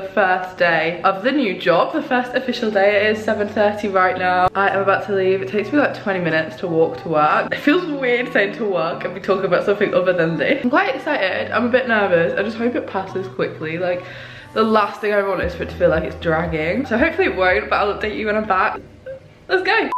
the first day of the new job, the first official day. It is 7:30 right now. I am about to leave. It takes me like 20 minutes to walk to work. It feels weird saying to work and be talking about something other than this. I'm quite excited. I'm a bit nervous. I just hope it passes quickly. Like, the last thing I want is for it to feel like it's dragging. So hopefully it won't, but I'll update you when I'm back. Let's go.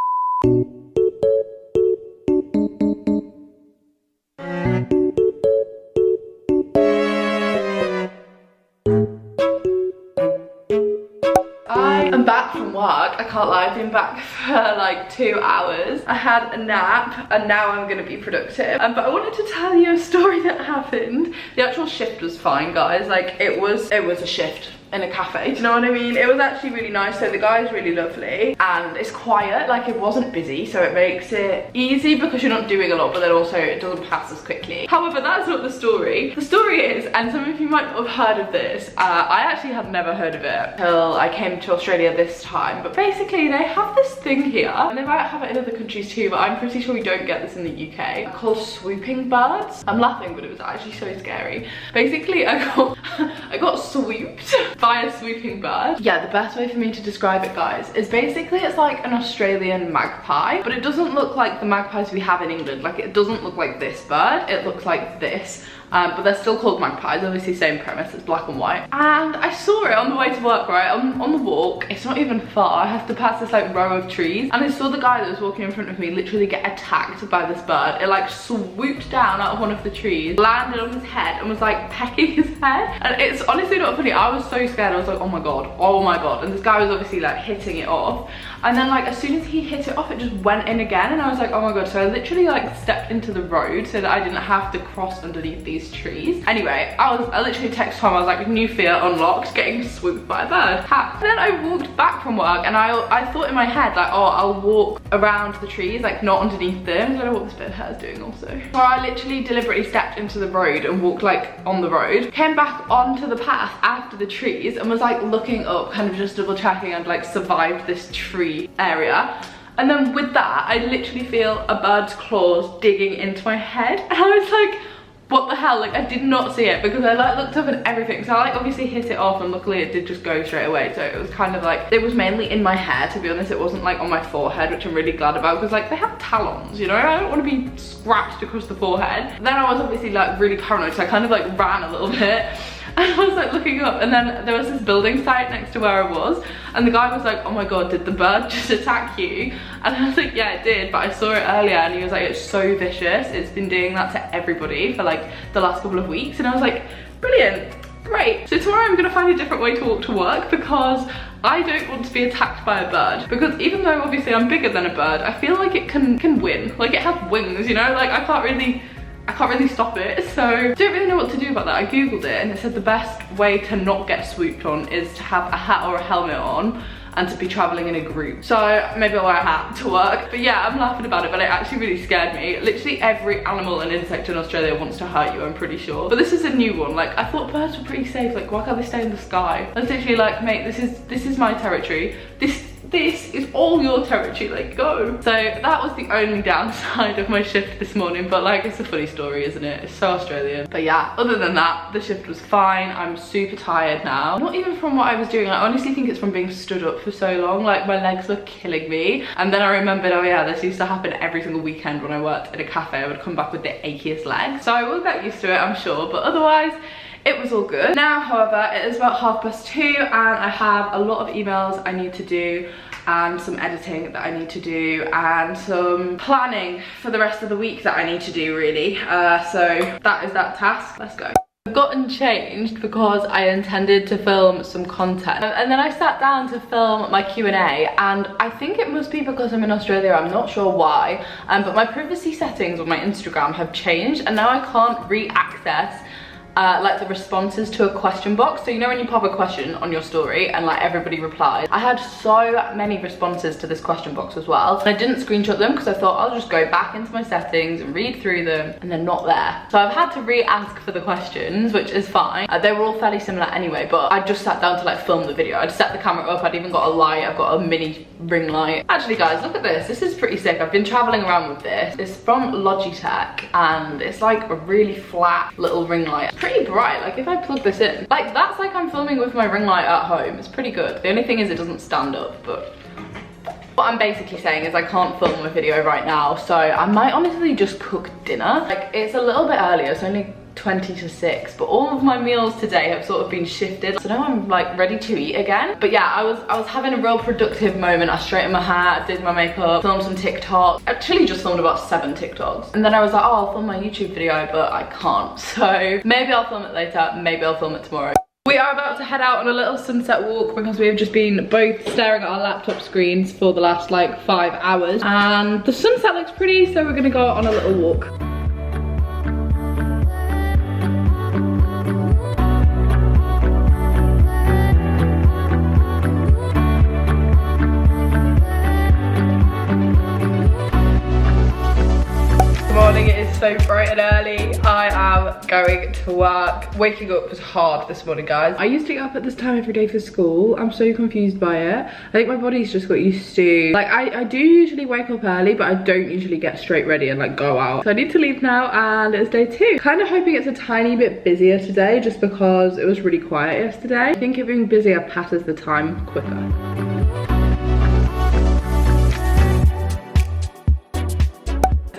I'm back from work. I can't lie, I've been back for like 2 hours. I had a nap and now I'm gonna be productive. But I wanted to tell you a story that happened. The actual shift was fine, guys. Like, it was a shift in a cafe, do you know what I mean? It was actually really nice. So the guy's really lovely and it's quiet, like it wasn't busy, so it makes it easy because you're not doing a lot, but then also it doesn't pass as quickly. However, that's not the story. The story is, and some of you might not have heard of this, I actually had never heard of it until I came to Australia this time, but basically they have this thing here, and they might have it in other countries too, but I'm pretty sure we don't get this in the UK, called swooping birds. I'm laughing, but it was actually so scary. Basically, I got swooped by a swooping bird. Yeah, the best way for me to describe it, guys, is basically it's like an Australian magpie, but it doesn't look like the magpies we have in England. Like, it doesn't look like this bird, it looks like this. But they're still called magpies, obviously same premise, it's black and white. And I saw it on the way to work, right, on the walk. It's not even far, I have to pass this like row of trees, and I saw the guy that was walking in front of me literally get attacked by this bird. It like swooped down out of one of the trees, landed on his head and was like pecking his head. And it's honestly not funny, I was so scared. I was like, oh my god. And this guy was obviously like hitting it off. And then like as soon as he hit it off, it just went in again, and I was like, oh my god. So I literally like stepped into the road so that I didn't have to cross underneath these trees. Anyway, I literally texted Tom, I was like, new fear unlocked, getting swooped by a bird. And then I walked back from work and I thought in my head like, oh, I'll walk around the trees, like not underneath them. I don't know what this bit of hair is doing also. So I literally deliberately stepped into the road and walked like on the road, came back onto the path after the trees and was like looking up, kind of just double checking I'd like survived this tree area. And then with that, I literally feel a bird's claws digging into my head. And I was like, what the hell? Like, I did not see it because I like looked up and everything. So I like obviously hit it off, and luckily it did just go straight away. So it was kind of like, it was mainly in my hair, to be honest. It wasn't like on my forehead, which I'm really glad about because like they have talons, you know? I don't want to be scratched across the forehead. Then I was obviously like really paranoid, so I kind of like ran a little bit. And I was like looking up, and then there was this building site next to where I was, and the guy was like, oh my god, did the bird just attack you? And I was like, yeah, it did, but I saw it earlier. And he was like, it's so vicious, it's been doing that to everybody for like the last couple of weeks. And I was like, brilliant, great. So tomorrow I'm gonna find a different way to walk to work because I don't want to be attacked by a bird. Because even though obviously I'm bigger than a bird, I feel like it can win. Like, it has wings, you know? Like, I can't really stop it, so don't really know what to do about that. I googled it and it said the best way to not get swooped on is to have a hat or a helmet on and to be traveling in a group. So maybe I'll wear a hat to work. But yeah, I'm laughing about it, but it actually really scared me. Literally every animal and insect in Australia wants to hurt you, I'm pretty sure. But this is a new one. Like, I thought birds were pretty safe. Like, why can't they stay in the sky? I was literally like, mate, this is my territory. This is all your territory, like, go. So that was the only downside of my shift this morning, but like, it's a funny story, isn't it? It's so Australian. But yeah, other than that, the shift was fine. I'm super tired now. Not even from what I was doing. I honestly think it's from being stood up for so long. Like, my legs were killing me. And then I remembered, oh yeah, this used to happen every single weekend when I worked in a cafe. I would come back with the achiest legs. So I will get used to it, I'm sure, but otherwise, it was all good. Now, however, it is about 2:30 and I have a lot of emails I need to do and some editing that I need to do and some planning for the rest of the week that I need to do, really. So that is that task. Let's go. I've gotten changed because I intended to film some content, and then I sat down to film my Q&A, and I think it must be because I'm in Australia, I'm not sure why, but my privacy settings on my Instagram have changed and now I can't re-access like the responses to a question box. So you know when you pop a question on your story and like everybody replies, I had so many responses to this question box as well. I didn't screenshot them because I thought I'll just go back into my settings and read through them, and they're not there. So I've had to re-ask for the questions, which is fine. They were all fairly similar anyway, but I just sat down to like film the video. I'd set the camera up, I'd even got a light, I've got a mini ring light. Actually guys, look at this. This is pretty sick. I've been traveling around with this. It's from Logitech and it's like a really flat little ring light. It's pretty bright. Like if I plug this in, like that's like I'm filming with my ring light at home. It's pretty good. The only thing is it doesn't stand up, but what I'm basically saying is I can't film a video right now, so I might honestly just cook dinner. Like it's a little bit earlier, it's only 20 to 6, but all of my meals today have sort of been shifted, so now I'm like ready to eat again. But yeah, I was having a real productive moment. I straightened my hair, did my makeup, filmed some TikToks. Actually just filmed about 7 TikToks, and then I was like, oh, I'll film my YouTube video, but I can't, so maybe I'll film it later, maybe I'll film it tomorrow. We are about to head out on a little sunset walk because we have just been both staring at our laptop screens for the last like 5 hours, and the sunset looks pretty, so we're gonna go on a little walk. It is so bright and early. I am going to work. Waking up was hard this morning, guys. I used to get up at this time every day for school. I'm so confused by it. I think my body's just got used to, like, I do usually wake up early, but I don't usually get straight ready and like go out. So I need to leave now, and it's day 2. Kind of hoping it's a tiny bit busier today just because it was really quiet yesterday. I think it being busier passes the time quicker.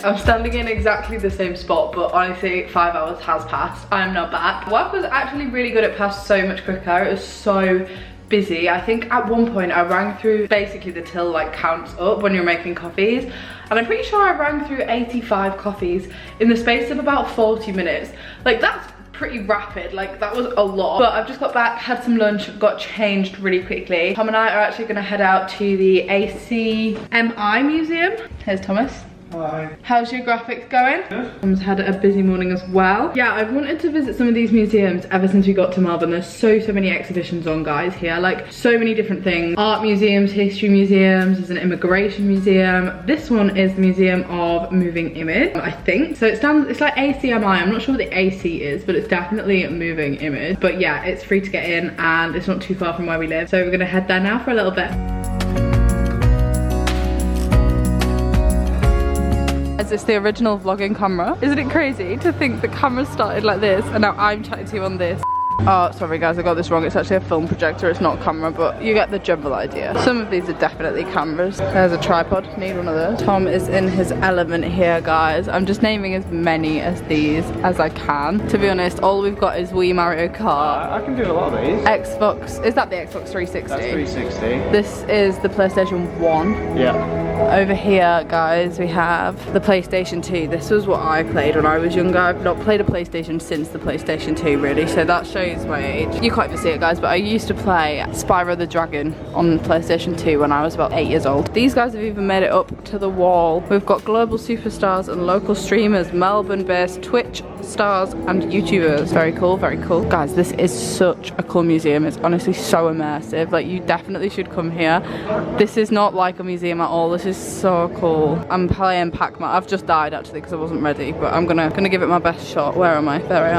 I'm standing in exactly the same spot, but honestly 5 hours has passed. I am now back. Work was actually really good. It passed so much quicker. It was so busy. I think at one point I rang through, basically the till like counts up when you're making coffees, and I'm pretty sure I rang through 85 coffees in the space of about 40 minutes. Like that's pretty rapid, like that was a lot. But I've just got back, had some lunch, got changed really quickly. Tom and I are actually gonna head out to the ACMI museum. Here's Thomas. Hi. How's your graphics going? Good. Tom's had a busy morning as well. Yeah, I've wanted to visit some of these museums ever since we got to Melbourne. There's so many exhibitions on, guys, here. Like, so many different things. Art museums, history museums, there's an immigration museum. This one is the Museum of Moving Image, I think. So it's like ACMI. I'm not sure what the AC is, but it's definitely Moving Image. But yeah, it's free to get in and it's not too far from where we live. So we're gonna head there now for a little bit. It's the original vlogging camera. Isn't it crazy to think the camera started like this and now I'm chatting to you on this? Oh, sorry guys, I got this wrong. It's actually a film projector, it's not a camera, but you get the general idea. Some of these are definitely cameras. There's a tripod, need one of those. Tom is in his element here, guys. I'm just naming as many as these as I can. To be honest, all we've got is Wii Mario Kart. I can do a lot of these. Xbox, is that the Xbox 360? That's 360. This is the PlayStation 1. Yeah. Over here, guys, we have the PlayStation 2. This was what I played when I was younger. I've not played a PlayStation since the PlayStation 2, really, so that shows my age. You can't even see it, guys, but I used to play Spyro the Dragon on PlayStation 2 when I was about 8 years old. These guys have even made it up to the wall. We've got global superstars and local streamers, Melbourne-based Twitch stars and YouTubers. Very cool, very cool. Guys, this is such a cool museum. It's honestly so immersive. Like, you definitely should come here. This is not like a museum at all. This is so cool. I'm playing Pac-Man. I've just died actually because I wasn't ready, but I'm gonna give it my best shot. Where am I? There I am.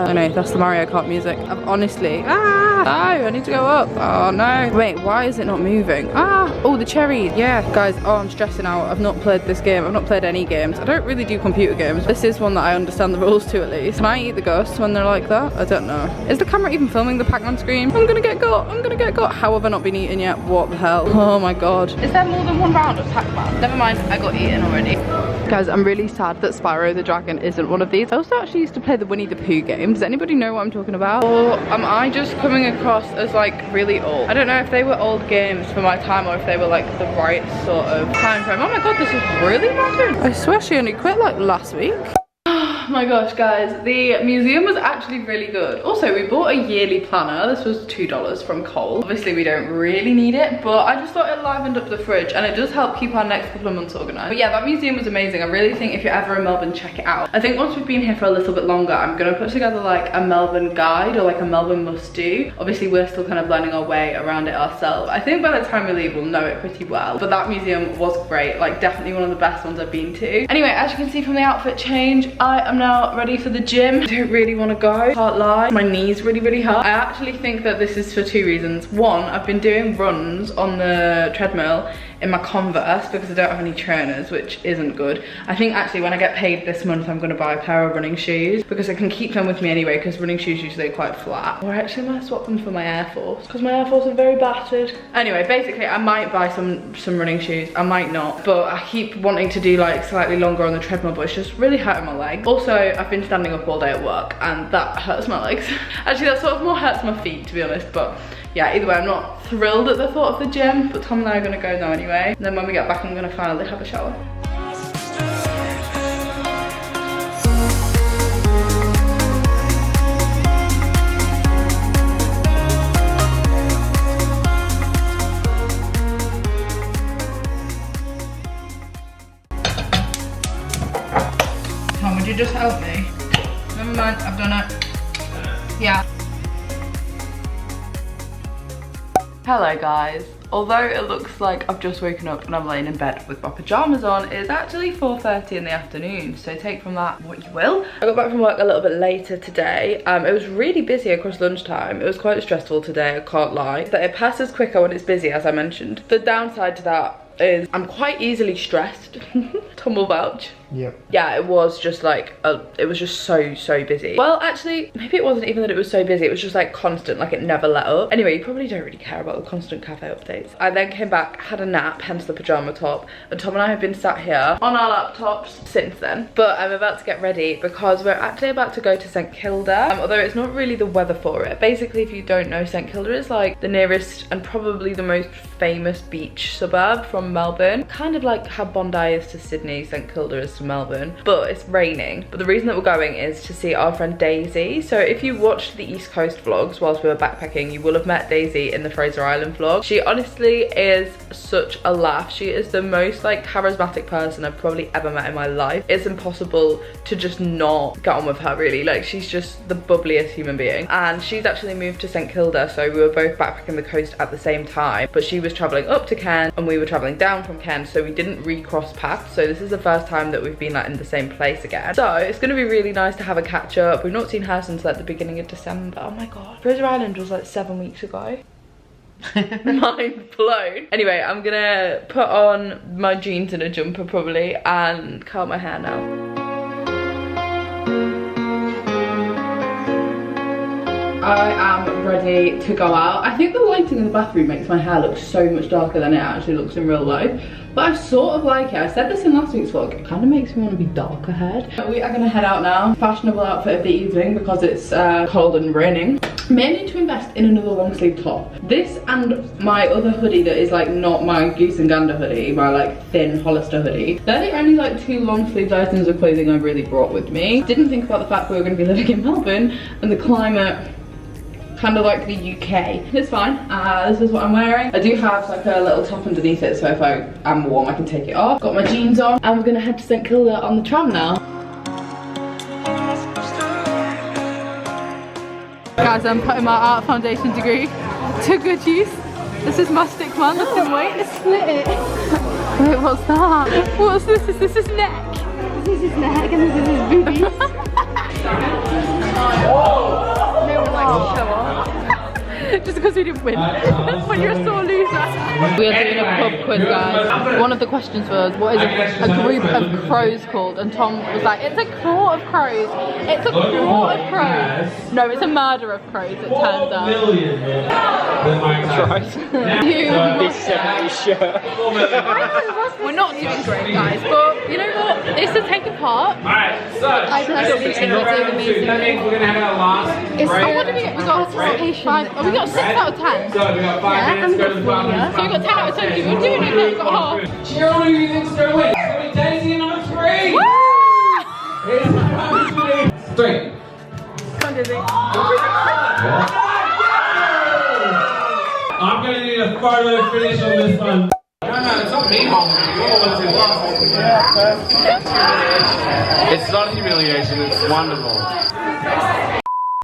I know, that's the Mario Kart music. I've honestly, no, I need to go up. Oh no. Wait, why is it not moving? Oh, the cherries. Yeah, guys, oh, I'm stressing out. I've not played this game. I've not played any games. I don't really do computer games. This is one that I understand the rules to at least. Can I eat the ghosts when they're like that? I don't know. Is the camera even filming the Pac-Man screen? I'm gonna get got. I'm gonna get got. How have I not been eaten yet? What the hell? Oh my god. Is there more than one round of Pac-Man? Never mind, I got eaten already. Guys, I'm really sad that Spyro the Dragon isn't one of these. I also actually used to play the Winnie the Pooh game. Does anybody know what I'm talking about? Or am I just coming across as like really old? I don't know if they were old games for my time or if they were like the right sort of time frame. Oh my god, this is really modern. I swear she only quit like last week. Oh my gosh, guys, the museum was actually really good. Also, we bought a yearly planner. This was $2 from Coles. Obviously, we don't really need it, but I just thought it livened up the fridge and it does help keep our next couple of months organized. But yeah, that museum was amazing. I really think if you're ever in Melbourne, check it out. I think once we've been here for a little bit longer, I'm gonna put together like a Melbourne guide or like a Melbourne must-do. Obviously, we're still kind of learning our way around it ourselves. I think by the time we leave, we'll know it pretty well. But that museum was great, like definitely one of the best ones I've been to. Anyway, as you can see from the outfit change, I am I'm now ready for the gym. I don't really want to go, can't lie. My knees really hurt. I actually think that this is for two reasons. One, I've been doing runs on the treadmill in my Converse because I don't have any trainers, which isn't good. I think actually when I get paid this month, I'm gonna buy a pair of running shoes because I can keep them with me anyway, because running shoes usually are quite flat. Or actually I might swap them for my Air Force because my Air Force are very battered. Anyway, basically I might buy some running shoes, I might not, but I keep wanting to do like slightly longer on the treadmill, but it's just really hurting my legs. Also, I've been standing up all day at work and that hurts my legs. Actually, that sort of more hurts my feet, to be honest, but yeah, either way, I'm not thrilled at the thought of the gym, but Tom and I are gonna go now anyway. And then when we get back, I'm gonna finally have a shower. Tom, would you just help me? Never mind, I've done it. Yeah. Hello guys. Although it looks like I've just woken up and I'm laying in bed with my pajamas on, it's actually 4:30 in the afternoon, so take from that what you will. I got back from work a little bit later today. It was really busy across lunchtime. It was quite stressful today, I can't lie. But it passes quicker when it's busy, as I mentioned. The downside to that is I'm quite easily stressed. Tom will vouch. Yep. Yeah, it was just like, it was just so busy. Well, actually, maybe it wasn't even that it was so busy, it was just like constant, like it never let up. Anyway, you probably don't really care about the constant cafe updates. I then came back, had a nap, hence the pajama top, and Tom and I have been sat here on our laptops since then. But I'm about to get ready because we're actually about to go to St Kilda, although it's not really the weather for it. Basically, if you don't know, St Kilda is like the nearest and probably the most famous beach suburb from Melbourne. Kind of like how Bondi is to Sydney, St Kilda is to Melbourne, but it's raining. But the reason that we're going is to see our friend Daisy. So if you watched the East Coast vlogs whilst we were backpacking, you will have met Daisy in the Fraser Island vlog. She honestly is such a laugh. She is the most like charismatic person I've probably ever met in my life. It's impossible to just not get on with her, really. Like, she's just the bubbliest human being. And she's actually moved to St Kilda, so we were both backpacking the coast at the same time, but she was traveling up to Cairns and we were traveling down from Cairns, so we didn't recross paths. So this is the first time that we've been like in the same place again, so it's gonna be really nice to have a catch up. We've not seen her since like the beginning of December. Oh my god, Fraser Island was like 7 weeks ago. Mind blown. Anyway, I'm gonna put on my jeans and a jumper probably and curl my hair now. I am ready to go out. I think the lighting in the bathroom makes my hair look so much darker than it actually looks in real life, but I sort of like it. I said this in last week's vlog, it kind of makes me want to be darker haired. We are gonna head out now. Fashionable outfit of the evening because it's cold and raining. May need to invest in another long sleeve top. This and my other hoodie that is like not my Goose and Gander hoodie, my like thin Hollister hoodie. They're the only like two long sleeve items of clothing I've really brought with me. Didn't think about the fact we were going to be living in Melbourne and the climate kind of like the UK. It's fine. This is what I'm wearing. I do have like a little top underneath it, so if I am warm I can take it off. Got my jeans on and we're gonna head to St Kilda on the tram now. Guys, I'm putting my art foundation degree to good use. This is my stick man, listen, wait, split it. Wait, what's that? What's this? Is this his neck? This is his neck and this is his boobies. No one likes to show off. Just because we didn't win. But you're a sore loser. We are doing a pub quiz, guys. One of the questions was, what is a group of crows called? And Tom was like, it's a court of crows. It's a court of crows. No, it's a murder of crows, it turns out. We're not doing great, guys, but you know what? It's to take part. Alright, so I personally think we're doing amazing. We're gonna have our last. What did we get? We got participation. We got 6 out of 10. So we got 5 minutes to go to the bathroom. So we got 10 out of 10. We're doing okay. We got half. Cheer on who you think's gonna win. It's gonna be Daisy number 3. Woo! 3. Come on, Daisy. I'm gonna need a photo finish on this one. No, it's not me, Mom. It's not humiliation, it's wonderful.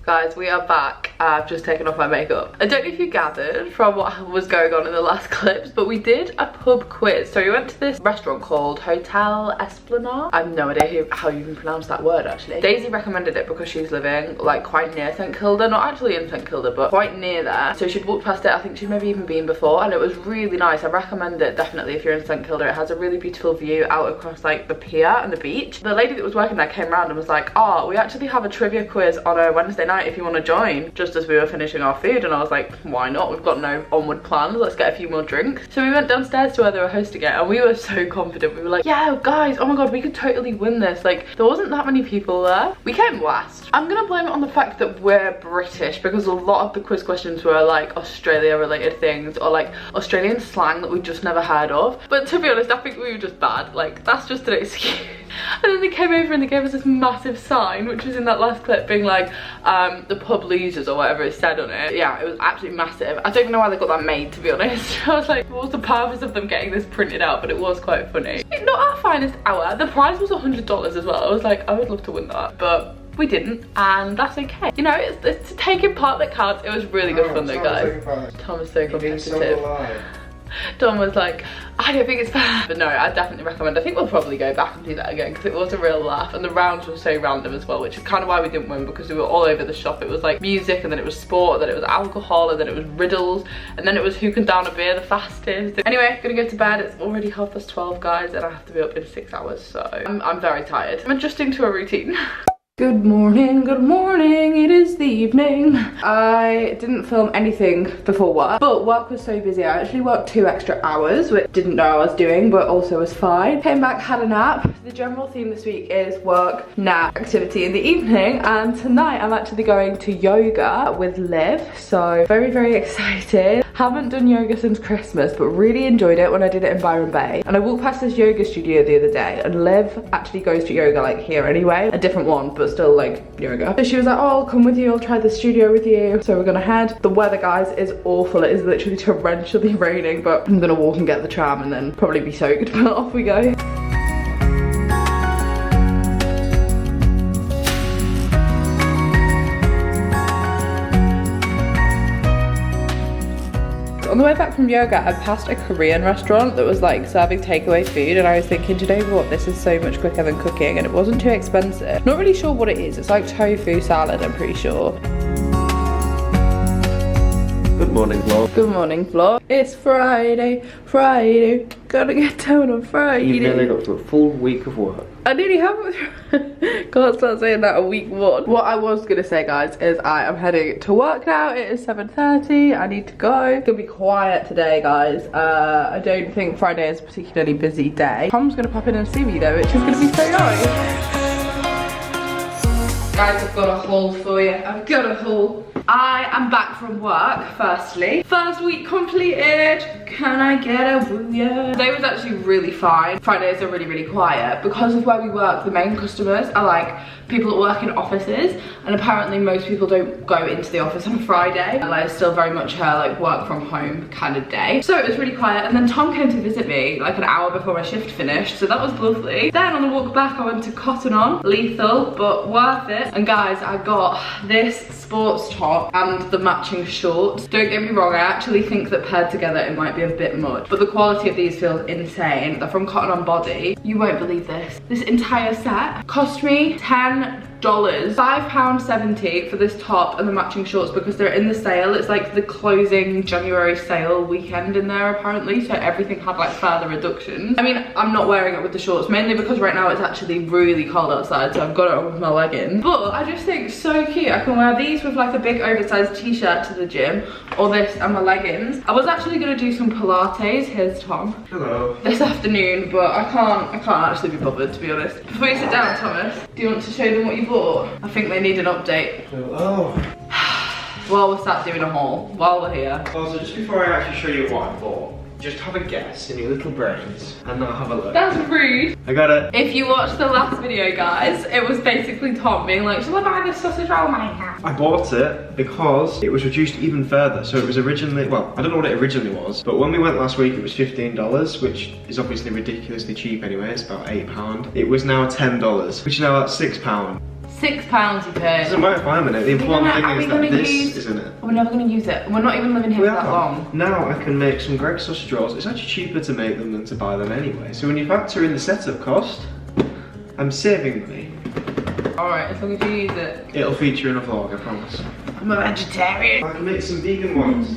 Guys, we are back. I've just taken off my makeup. I don't know if you gathered from what was going on in the last clips, but we did a pub quiz. So we went to this restaurant called Hotel Esplanade. I have no idea how you even pronounce that word actually. Daisy recommended it because she's living like quite near St Kilda, not actually in St Kilda, but quite near there. So she'd walked past it, I think she'd maybe even been before, and it was really nice. I recommend it definitely if you're in St Kilda. It has a really beautiful view out across like the pier and the beach. The lady that was working there came around and was like, oh, we actually have a trivia quiz on a Wednesday night if you want to join, just as we were finishing our food. And I was like, why not? We've got no onward plans, let's get a few more drinks. So we went downstairs to where they were hosting it, and we were so confident. We were like, yeah guys, oh my god, we could totally win this. Like, there wasn't that many people there. We came last. I'm gonna blame it on the fact that we're British, because a lot of the quiz questions were like Australia related things or like Australian slang that we just never heard of. But to be honest, I think we were just bad. Like, that's just an excuse. And then they came over and they gave us this massive sign, which was in that last clip, being like the pub losers or whatever it said on it. Yeah, it was absolutely massive. I don't even know why they got that made, to be honest. I was like, what was the purpose of them getting this printed out? But it was quite funny. Not our finest hour. The prize was $100 as well. I was like, I would love to win that, but we didn't, and that's okay. You know, it's taking part that counts. It was really good fun though, guys. Tom was so competitive. Tom was like, I don't think it's fair. But no, I definitely recommend. I think we'll probably go back and do that again because it was a real laugh, and the rounds were so random as well, which is kind of why we didn't win, because we were all over the shop. It was like music, and then it was sport, and then it was alcohol, and then it was riddles, and then it was who can down a beer the fastest. Anyway, gonna go to bed. It's already 12:30, guys, and I have to be up in 6 hours, so I'm very tired. I'm adjusting to a routine. Good morning, it is the evening. I didn't film anything before work, but work was so busy. I actually worked 2 extra hours, which didn't know I was doing, but also was fine. Came back, had a nap. The general theme this week is work, nap, activity in the evening, and tonight I'm actually going to yoga with Liv, so very, very excited. Haven't done yoga since Christmas, but really enjoyed it when I did it in Byron Bay. And I walked past this yoga studio the other day, and Liv actually goes to yoga like here anyway, a different one, but still like yoga. So she was like, oh, I'll come with you, I'll try the studio with you. So we're gonna head. The weather, guys, is awful. It is literally torrentially raining, but I'm gonna walk and get the tram and then probably be soaked, but off we go. On the way back from yoga, I passed a Korean restaurant that was like serving takeaway food, and I was thinking, do you know what, this is so much quicker than cooking, and it wasn't too expensive. Not really sure what it is. It's like tofu salad, I'm pretty sure. Good morning, vlog. Good morning, vlog. It's Friday, gotta get down on Friday. You've nearly got through a full week of work. I nearly have. Can't start saying that on week 1. What I was gonna say, guys, is I am heading to work now. It is 7:30. I need to go. It's gonna be quiet today, guys. I don't think Friday is a particularly busy day. Tom's gonna pop in and see me though, which is gonna be so nice. Guys, I've got a haul for you. I've got a haul. I am back from work, firstly. First week completed. Can I get a woo yeah? Today was actually really fine. Fridays are really, really quiet. Because of where we work, the main customers are like people that work in offices, and apparently most people don't go into the office on Friday. And like, it's still very much her like work from home kind of day. So it was really quiet, and then Tom came to visit me like an hour before my shift finished, so that was lovely. Then on the walk back, I went to Cotton On. Lethal, but worth it. And guys, I got this sports top and the matching shorts. Don't get me wrong, I actually think that paired together it might be a bit much, but the quality of these feels insane. They're from Cotton On Body. You won't believe this. This entire set cost me $10. £5.70 for this top and the matching shorts, because they're in the sale. It's like the closing January sale weekend in there apparently, so everything had like further reductions. I mean, I'm not wearing it with the shorts, mainly because right now it's actually really cold outside, so I've got it on with my leggings. But I just think so cute. I can wear these with like a big oversized t-shirt to the gym, or this and my leggings. I was actually gonna do some Pilates. Here's Tom. Hello. This afternoon, but I can't actually be bothered, to be honest. Before you sit down, Thomas, do you want to show them what you bought? I think they need an update. Oh. While we're sat doing a haul, while we're here. Also, just before I actually show you what I bought, just have a guess in your little brains and not have a look. That's rude. I got it. If you watched the last video, guys, it was basically Tom being like, shall I buy this sausage roll, man? I bought it because it was reduced even further. So it was originally, well, I don't know what it originally was, but when we went last week, it was $15, which is obviously ridiculously cheap anyway. It's about £8. It was now $10, which is now at £6. £6 you pay. It doesn't matter if I'm in it. The important thing is that this isn't it. We're never going to use it. We're not even living here for that long. Now I can make some Greggs sausage rolls. It's actually cheaper to make them than to buy them anyway. So when you factor in the setup cost, I'm saving money. Alright, as long as you use it. It'll feature in a vlog, I promise. I'm a vegetarian. I can make some vegan ones.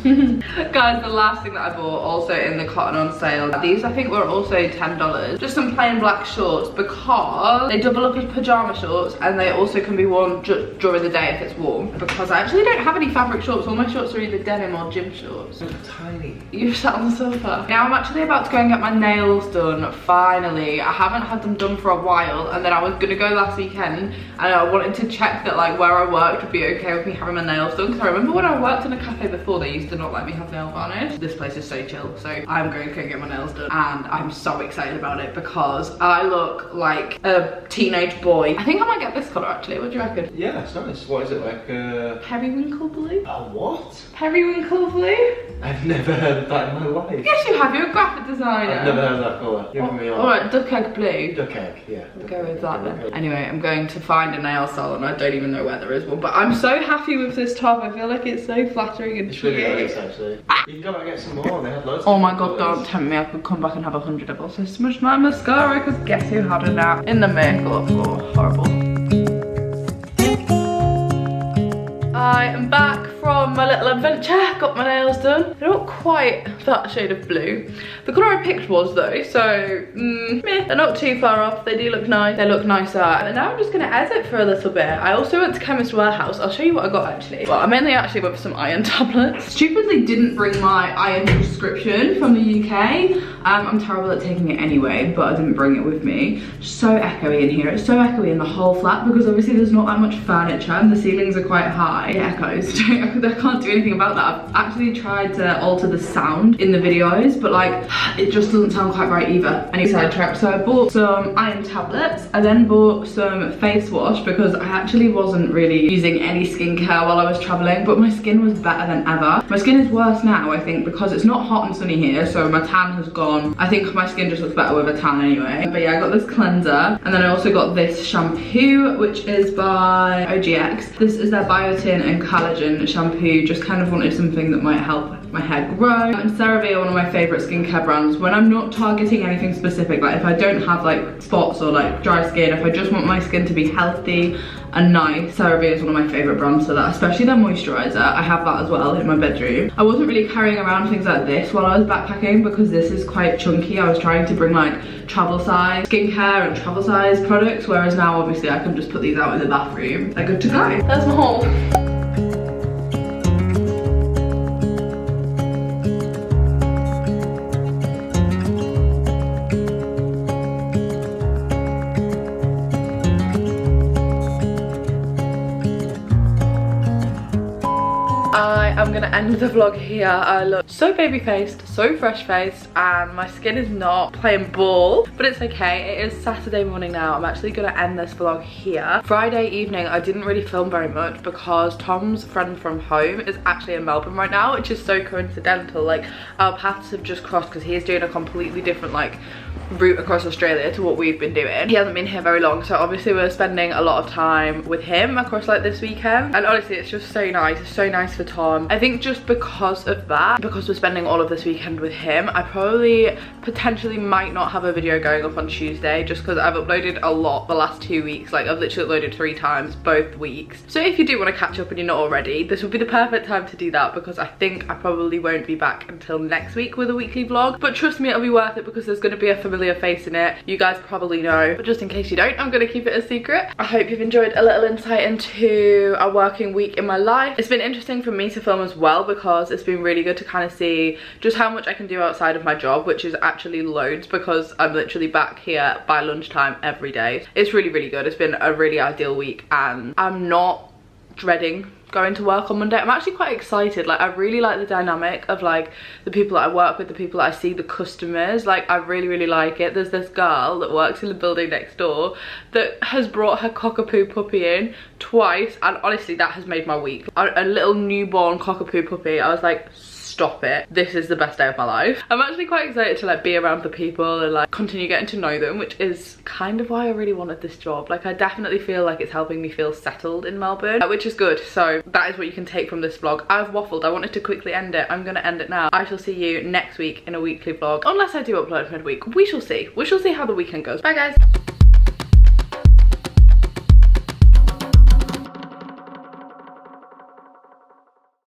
Guys, the last thing that I bought, also in the cotton on sale, these I think were also $10. Just some plain black shorts because they double up as pyjama shorts and they also can be worn during the day if it's warm. Because I actually don't have any fabric shorts. All my shorts are either denim or gym shorts. They're tiny. You've sat on the sofa. Now I'm actually about to go and get my nails done, finally. I haven't had them done for a while, and then I was gonna go last weekend and I wanted to check that like where I worked would be okay with me having my nails done, because I remember when I worked in a cafe before, they used to not let me have nail varnish. This place is so chill, so I'm going to go get my nails done, and I'm so excited about it because I look like a teenage boy. I think I might get this colour actually. What do you reckon? Yeah, it's nice. What is it, like Periwinkle blue? A what? Periwinkle blue? I've never heard of that in my life. Yes, you have. You're a graphic designer. I've never heard of that colour. Give me on. Alright, duck egg blue. Duck egg, yeah. We'll go with that then. Anyway, I'm going to find a nail salon. I don't even know where there is one, but I'm so happy with this top. I feel like it's so flattering and It's cute. really nice actually. You can go back and get some more. They had loads. Oh my god, don't tempt me. I could come back and have 100. I've also smudged my mascara because guess who had a nap in the makeup? Oh, horrible. I am back from my little adventure, got my nails done. They're not quite that shade of blue. The colour I picked was though, so meh. They're not too far off, they do look nice, they look nicer. And now I'm just gonna edit for a little bit. I also went to Chemist Warehouse. I'll show you what I got actually. Well, I mainly actually went for some iron tablets. Stupidly didn't bring my iron prescription from the UK. I'm terrible at taking it anyway, but I didn't bring it with me. So echoey in here, it's so echoey in the whole flat because obviously there's not that much furniture and the ceilings are quite high. It echoes. I can't do anything about that. I've actually tried to alter the sound in the videos, but like it just doesn't sound quite right either. Anyway, sidetrack. So I bought some iron tablets. I then bought some face wash because I actually wasn't really using any skincare while I was traveling, but my skin was better than ever. My skin is worse now, I think, because it's not hot and sunny here, so my tan has gone. I think my skin just looks better with a tan anyway. But yeah, I got this cleanser, and then I also got this shampoo, which is by OGX. This is their biotin and collagen shampoo. Just kind of wanted something that might help my hair grow. And CeraVe are one of my favorite skincare brands when I'm not targeting anything specific. Like if I don't have like spots or like dry skin, if I just want my skin to be healthy and nice, CeraVe is one of my favorite brands for that, especially their moisturizer. I have that as well in my bedroom. I wasn't really carrying around things like this while I was backpacking because this is quite chunky. I was trying to bring like travel size skincare and travel size products, whereas now obviously I can just put these out in the bathroom. They're good to go. There's my haul. I'm gonna end the vlog here. I look so baby-faced, so fresh-faced, and my skin is not playing ball, but it's okay. It is Saturday morning now. I'm actually gonna end this vlog here. Friday evening, I didn't really film very much because Tom's friend from home is actually in Melbourne right now, which is so coincidental. Like, our paths have just crossed because he's doing a completely different, like, route across Australia to what we've been doing. He hasn't been here very long, so obviously we're spending a lot of time with him across like this weekend, and honestly it's just so nice. It's so nice for Tom. I think just because of that, because we're spending all of this weekend with him, I probably potentially might not have a video going up on Tuesday just because I've uploaded a lot the last 2 weeks. Like I've literally uploaded 3 times both weeks. So if you do want to catch up and you're not already, this would be the perfect time to do that because I think I probably won't be back until next week with a weekly vlog, but trust me, it'll be worth it because there's going to be a familiar face in it. You guys probably know, but just in case you don't, I'm going to keep it a secret. I hope you've enjoyed a little insight into a working week in my life. It's been interesting for me to film as well because it's been really good to kind of see just how much I can do outside of my job, which is actually loads because I'm literally back here by lunchtime every day. It's really, really good. It's been a really ideal week and I'm not dreading going to work on Monday. I'm actually quite excited. Like I really like the dynamic of like the people that I work with, the people that I see, the customers. Like I really, really like it. There's this girl that works in the building next door that has brought her cockapoo puppy in twice, and honestly that has made my week. A little newborn cockapoo puppy. I was like, stop it. This is the best day of my life. I'm actually quite excited to like be around the people and like continue getting to know them, which is kind of why I really wanted this job. Like I definitely feel like it's helping me feel settled in Melbourne, which is good. So that is what you can take from this vlog. I've waffled. I wanted to quickly end it. I'm gonna end it now. I shall see you next week in a weekly vlog, unless I do upload midweek. We shall see. We shall see how the weekend goes. Bye guys.